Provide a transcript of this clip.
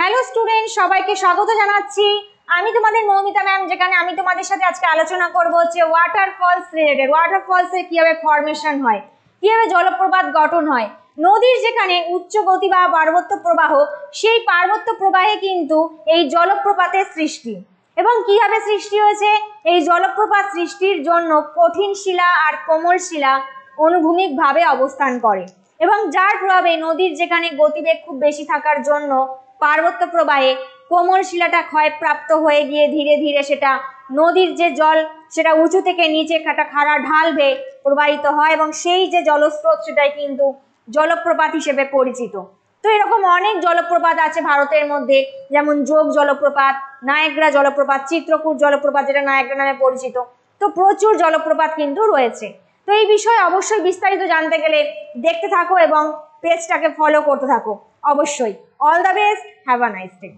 Hello student, সবাইকে স্বাগত জানাচ্ছি। আমি তোমাদের মৌমিতা ম্যাম, যেখানে আমি তোমাদের সাথে আজকে আলোচনা করব হচ্ছে ওয়াটারফলস রিলেটেড। ওয়াটারফলসের কিভাবে ফরমেশন হয়, কিভাবে জলপ্রপাত গঠন হয়। নদীর যেখানে উচ্চ গতি বা পার্বত্য প্রবাহ, সেই পার্বত্য প্রবাহে কিন্তু এই জলপ্রপাতের সৃষ্টি। এবং কিভাবে সৃষ্টি হয়েছে এই জলপ্রপাত সৃষ্টির জন্য কঠিন শিলা আর কোমল শিলা অনুভূমিকভাবে অবস্থান করে, এবং যার প্রভাবে নদীর যেখানে গতিবেগ খুব বেশি থাকার জন্য পার্বত্য প্রবাহে কোমল শিলাটা ক্ষয়প্রাপ্ত হয়ে গিয়ে ধীরে ধীরে সেটা নদীর যে জল সেটা উঁচু থেকে নিচে একটা খাড়া ঢাল বেয়ে প্রবাহিত হয়, এবং সেই যে জলস্রোত সেটাই কিন্তু জলপ্রপাত হিসেবে পরিচিত। তো এরকম অনেক জলপ্রপাত আছে ভারতের মধ্যে, যেমন যোগ জলপ্রপাত, নায়াগ্রা জলপ্রপাত, চিত্রকূট জলপ্রপাত যেটা নায়াগ্রা নামে পরিচিত। তো প্রচুর জলপ্রপাত কিন্তু রয়েছে। তো এই বিষয়ে অবশ্যই বিস্তারিত জানতে গেলে দেখতে থাকো এবং পেজটাকে ফলো করতে থাকো অবশ্যই। All the best, have a nice day.